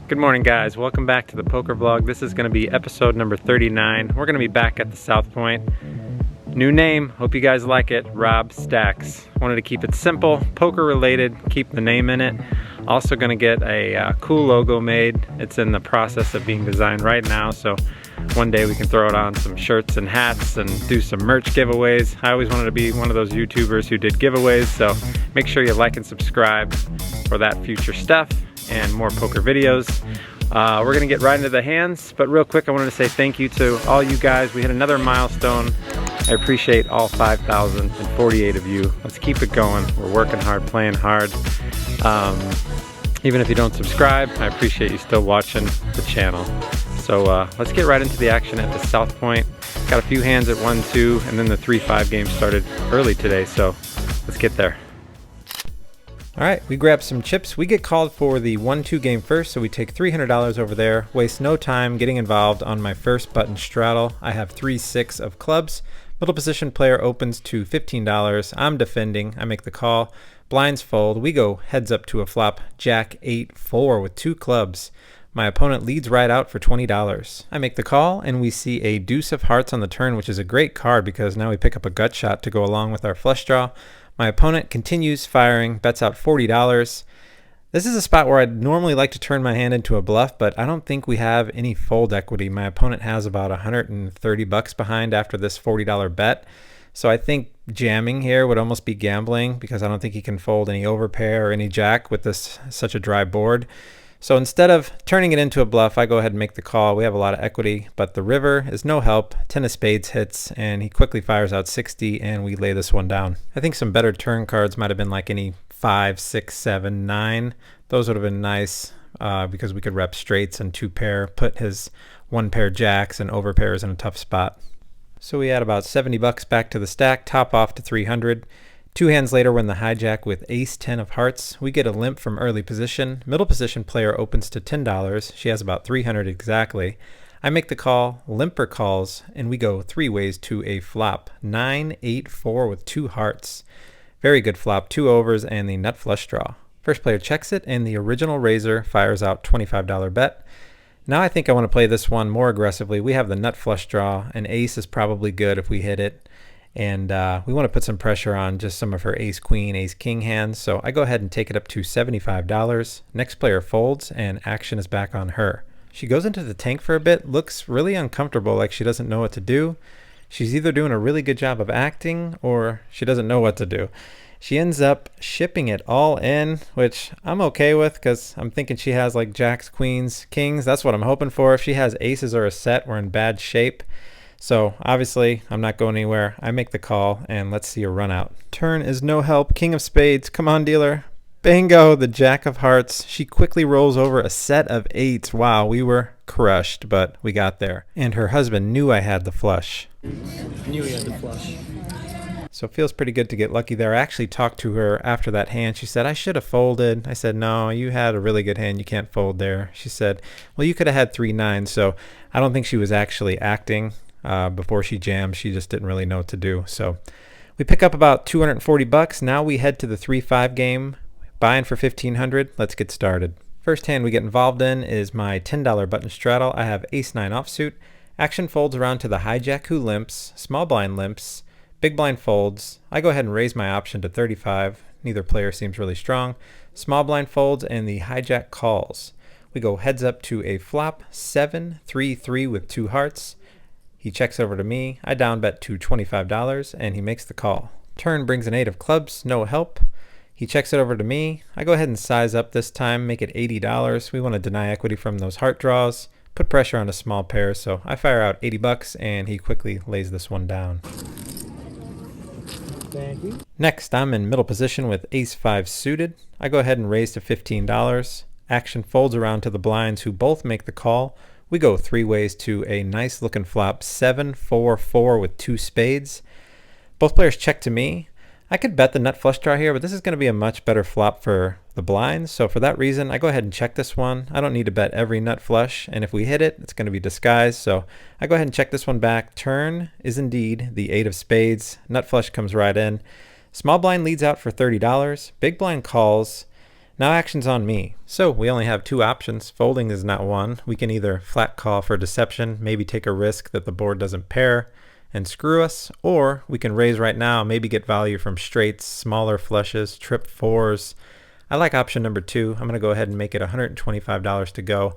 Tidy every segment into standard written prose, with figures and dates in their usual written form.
Good morning, guys. Welcome back to the poker vlog. This is going to be episode number 39. We're going to be back at the South Point. New name, hope you guys like it, Rob Stacks. Wanted to keep it simple, poker related, keep the name in it. Also going to get a cool logo made. It's in the process of being designed right now, so one day we can throw it on some shirts and hats and do some merch giveaways. I always wanted to be one of those YouTubers who did giveaways, so make sure you like and subscribe for that future stuff and more poker videos. We're gonna get right into the hands, but real quick I wanted to say thank you to all you guys. We hit another milestone. I appreciate all 5,048 of you. Let's keep it going. We're working hard, playing hard. Even if you don't subscribe, I appreciate you still watching the channel. So let's get right into the action at the South Point. Got a few hands at 1-2, and then the 3-5 game started early today, so let's get there. All right, we grabbed some chips. We get called for the 1-2 game first, so we take $300 over there. Waste no time getting involved on my first button straddle. I have 3-6 of clubs. Middle position player opens to $15. I'm defending. I make the call. Blinds fold. We go heads up to a flop. Jack 8-4 with 2 clubs. My opponent leads right out for $20. I make the call, and we see a deuce of hearts on the turn, which is a great card because now we pick up a gut shot to go along with our flush draw. My opponent continues firing, bets out $40. This is a spot where I'd normally like to turn my hand into a bluff, but I don't think we have any fold equity. My opponent has about $130 behind after this $40 bet. So I think jamming here would almost be gambling because I don't think he can fold any overpair or any jack with this such a dry board. So instead of turning it into a bluff, I go ahead and make the call. We have a lot of equity, but the river is no help. 10 of spades hits, and he quickly fires out 60, and we lay this one down. I think some better turn cards might have been like any 5, 6, 7, 9. Those would have been nice because we could rep straights and 2 pair, put his 1 pair jacks and overpairs in a tough spot. So we add about $70 back to the stack, top off to 300. 2 hands later, we're in the hijack with ace-10 of hearts. We get a limp from early position. Middle position player opens to $10. She has about 300 exactly. I make the call, limper calls, and we go 3 ways to a flop. 9-8-4 with 2 hearts. Very good flop, 2 overs and the nut flush draw. First player checks it, and the original raiser fires out $25 bet. Now I think I want to play this one more aggressively. We have the nut flush draw, and ace is probably good if we hit it. And we want to put some pressure on just some of her ace-queen, ace-king hands. So I go ahead and take it up to $75. Next player folds, and action is back on her. She goes into the tank for a bit, looks really uncomfortable, like she doesn't know what to do. She's either doing a really good job of acting, or she doesn't know what to do. She ends up shipping it all in, which I'm okay with because I'm thinking she has like jacks, queens, kings. That's what I'm hoping for. If she has aces or a set, we're in bad shape. So obviously I'm not going anywhere. I make the call, and let's see a run out. Turn is no help. King of spades. Come on, dealer. Bingo, the jack of hearts. She quickly rolls over a set of 8s. Wow, we were crushed, but we got there. And her husband knew I had the flush. Knew he had the flush. So it feels pretty good to get lucky there. I actually talked to her after that hand. She said, I should have folded. I said, no, you had a really good hand. You can't fold there. She said, well, you could have had 3 9s. So I don't think she was actually acting. Before she jammed, she just didn't really know what to do. So we pick up about $240. Now we head to the 3-5 game, buying for $1,500. Let's get started. First hand we get involved in is my $10 button straddle. I have ace-9 offsuit. Action folds around to the hijack who limps. Small blind limps. Big blind folds. I go ahead and raise my option to 35. Neither player seems really strong. Small blind folds, and the hijack calls. We go heads up to a flop. 7-3-3 with 2 hearts. He checks over to me. I down bet to $25, and he makes the call. Turn brings an 8 of clubs, no help. He checks it over to me. I go ahead and size up this time, make it $80. We want to deny equity from those heart draws, put pressure on a small pair, so I fire out $80, and he quickly lays this one down. Thank you. Next, I'm in middle position with ace-5 suited. I go ahead and raise to $15. Action folds around to the blinds, who both make the call. We go 3 ways to a nice looking flop, 7-4-4 with 2 spades. Both players check to me. I could bet the nut flush draw here, but this is going to be a much better flop for the blinds. So for that reason, I go ahead and check this one. I don't need to bet every nut flush, and if we hit it, it's going to be disguised. So I go ahead and check this one back. Turn is indeed the 8 of spades. Nut flush comes right in. Small blind leads out for $30. Big blind calls. Now action's on me. So we only have two options. Folding is not one. We can either flat call for deception, maybe take a risk that the board doesn't pair and screw us, or we can raise right now, maybe get value from straights, smaller flushes, trip fours. I like option number 2. I'm going to go ahead and make it $125 to go.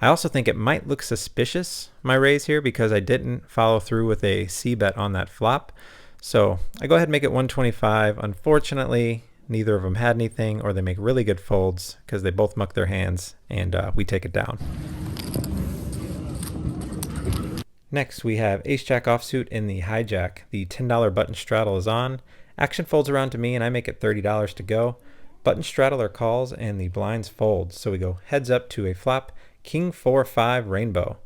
I also think it might look suspicious, my raise here, because I didn't follow through with a C bet on that flop. So I go ahead and make it 125. Unfortunately, neither of them had anything, or they make really good folds because they both muck their hands, and we take it down. Next, we have ace-jack offsuit in the hijack. The $10 button straddle is on. Action folds around to me, and I make it $30 to go. Button straddler calls, and the blinds fold. So we go heads up to a flop, king 4-5 rainbow.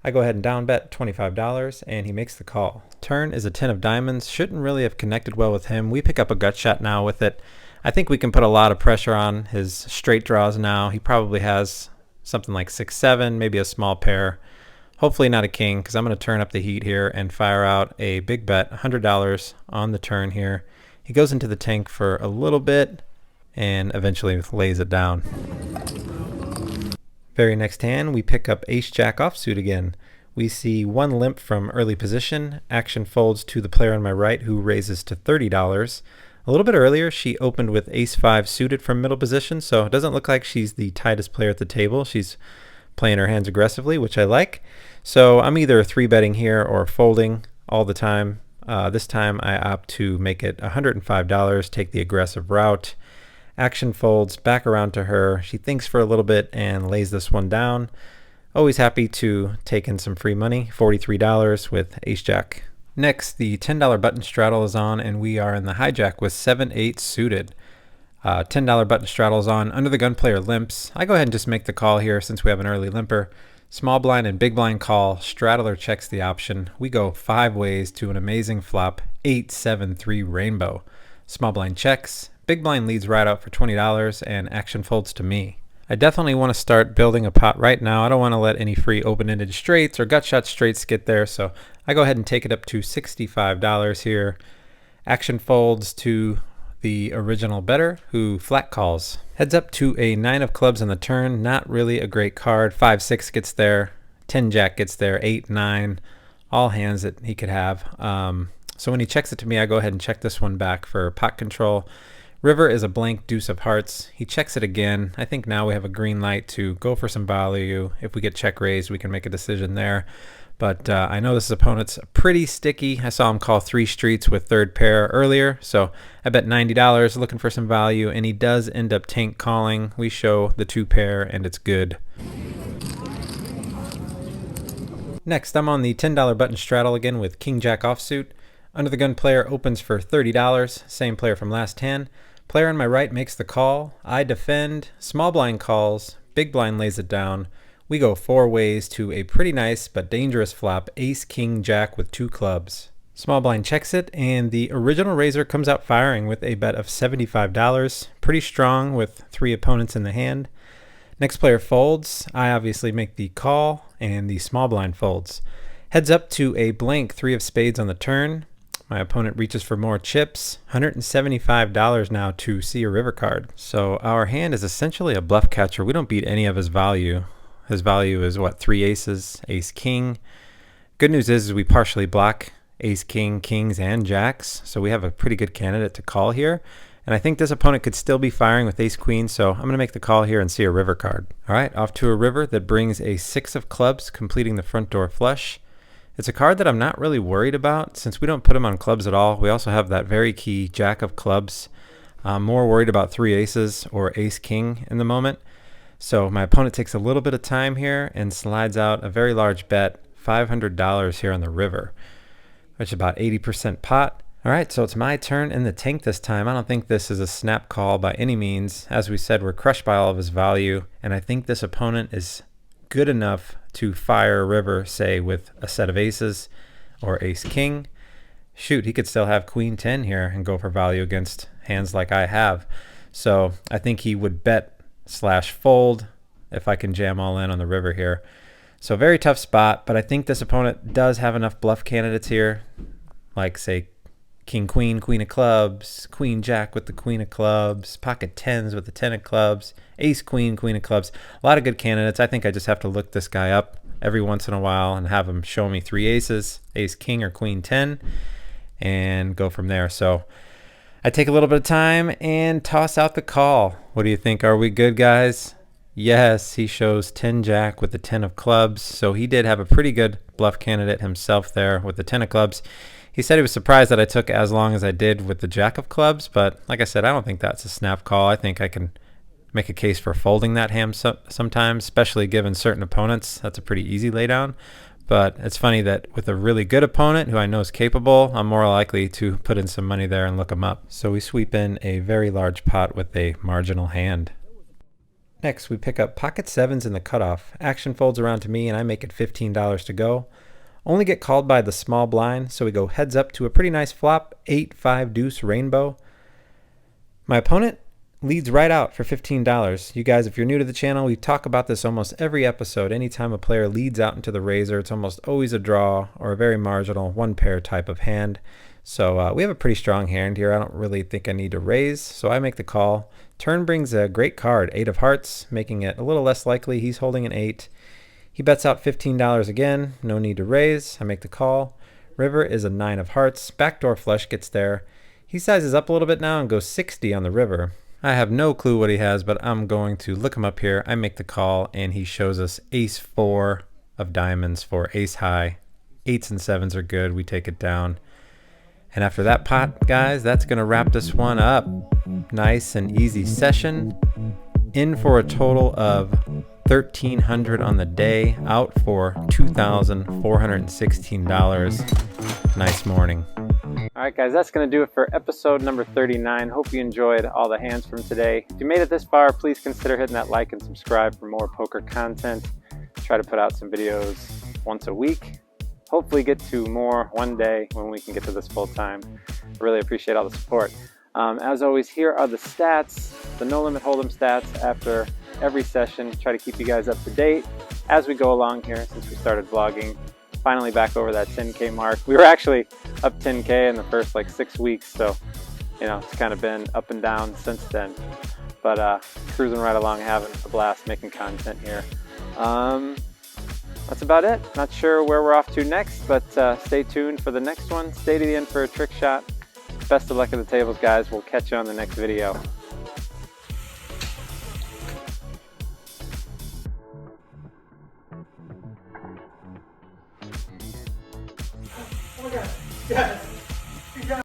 I go ahead and down bet $25, and he makes the call. Turn is a 10 of diamonds. Shouldn't really have connected well with him. We pick up a gut shot now with it. I think we can put a lot of pressure on his straight draws now. He probably has something like 6-7, maybe a small pair. Hopefully not a king, because I'm going to turn up the heat here and fire out a big bet, $100 on the turn here. He goes into the tank for a little bit and eventually lays it down. Very next hand, we pick up ace-jack offsuit again. We see one limp from early position. Action folds to the player on my right, who raises to $30. A little bit earlier, she opened with ace-5 suited from middle position, so it doesn't look like she's the tightest player at the table. She's playing her hands aggressively, which I like. So I'm either 3-betting here or folding all the time. This time I opt to make it $105, take the aggressive route. Action folds back around to her. She thinks for a little bit and lays this one down. Always happy to take in some free money, $43 with ace-jack. Next, the $10 button straddle is on, and we are in the hijack with 7-8 suited. $10 button straddle is on. Under the gun player limps. I go ahead and just make the call here since we have an early limper. Small blind and big blind call. Straddler checks the option. We go 5 ways to an amazing flop, 8-7-3 rainbow. Small blind checks. Big blind leads right out for $20, and action folds to me. I definitely want to start building a pot right now. I don't want to let any free open-ended straights or gut shot straights get there, so I go ahead and take it up to $65 here. Action folds to the original bettor, who flat calls. Heads up to a 9 of clubs on the turn. Not really a great card. 5-6 gets there. 10-jack gets there. 8-9. All hands that he could have. So when he checks it to me, I go ahead and check this one back for pot control. River is a blank deuce of hearts. He checks it again. I think now we have a green light to go for some value. If we get check raised, we can make a decision there. But I know this opponent's pretty sticky. I saw him call 3 streets with third pair earlier, so I bet $90 looking for some value, and he does end up tank calling. We show the 2 pair, and it's good. Next, I'm on the $10 button straddle again with king-jack offsuit. Under the gun player opens for $30, same player from last hand. Player on my right makes the call. I defend. Small blind calls. Big blind lays it down. We go 4 ways to a pretty nice but dangerous flop, ace, king, jack with 2 clubs. Small blind checks it, and the original raiser comes out firing with a bet of $75. Pretty strong with 3 opponents in the hand. Next player folds. I obviously make the call, and the small blind folds. Heads up to a blank 3 of spades on the turn. My opponent reaches for more chips. $175 now to see a river card. So our hand is essentially a bluff catcher. We don't beat any of his value. His value is what, 3 aces, ace, king. Good news is we partially block ace, king, kings, and jacks. So we have a pretty good candidate to call here. And I think this opponent could still be firing with ace, queen. So I'm going to make the call here and see a river card. All right, off to a river that brings a 6 of clubs, completing the front door flush. It's a card that I'm not really worried about since we don't put him on clubs at all. We also have that very key jack of clubs. I'm more worried about 3 aces or ace king in the moment. So my opponent takes a little bit of time here and slides out a very large bet, $500 here on the river, which is about 80% pot. All right, so it's my turn in the tank this time. I don't think this is a snap call by any means. As we said, we're crushed by all of his value, and I think this opponent is good enough to fire a river, say with a set of aces or ace king. Shoot, he could still have queen 10 here and go for value against hands like I have. So I think he would bet / fold if I can jam all in on the river here. So very tough spot, but I think this opponent does have enough bluff candidates here, like say king, queen, queen of clubs, queen, jack with the queen of clubs, pocket tens with the 10 of clubs, ace, queen, queen of clubs. A lot of good candidates. I think I just have to look this guy up every once in a while and have him show me 3 aces, ace, king, or queen 10, and go from there. So I take a little bit of time and toss out the call. What do you think? Are we good, guys? Yes, he shows 10 jack with the 10 of clubs. So he did have a pretty good bluff candidate himself there with the 10 of clubs. He said he was surprised that I took as long as I did with the jack of clubs, but like I said, I don't think that's a snap call. I think I can make a case for folding that hand sometimes, especially given certain opponents. That's a pretty easy laydown. But it's funny that with a really good opponent who I know is capable, I'm more likely to put in some money there and look them up. So we sweep in a very large pot with a marginal hand. Next, we pick up pocket sevens in the cutoff. Action folds around to me and I make it $15 to go. Only get called by the small blind, so we go heads up to a pretty nice flop, 8-5 deuce rainbow. My opponent leads right out for $15. You guys, if you're new to the channel, we talk about this almost every episode. Anytime a player leads out into the razor, it's almost always a draw or a very marginal one pair type of hand. So we have a pretty strong hand here. I don't really think I need to raise, so I make the call. Turn brings a great card, 8 of hearts, making it a little less likely he's holding an 8. He bets out $15 again, no need to raise. I make the call. River is a 9 of hearts. Backdoor flush gets there. He sizes up a little bit now and goes 60 on the river. I have no clue what he has, but I'm going to look him up here. I make the call, and he shows us ace 4 of diamonds for ace high. 8s and 7s are good. We take it down. And after that pot, guys, that's going to wrap this one up. Nice and easy session. In for a total of $1,300 on the day, out for $2,416. Nice morning. All right, guys, that's going to do it for episode number 39. Hope you enjoyed all the hands from today. If you made it this far, please consider hitting that like and subscribe for more poker content. Try to put out some videos once a week. Hopefully get to more one day when we can get to this full time. Really appreciate all the support. As always, here are the stats, the No Limit Hold'em stats after every session. Try to keep you guys up to date as we go along here since we started vlogging. Finally back over that 10K mark. We were actually up 10K in the first like 6 weeks, so you know, it's kind of been up and down since then. But cruising right along, having a blast making content here. That's about it. Not sure where we're off to next, but stay tuned for the next one. Stay to the end for a trick shot. Best of luck at the tables, guys. We'll catch you on the next video.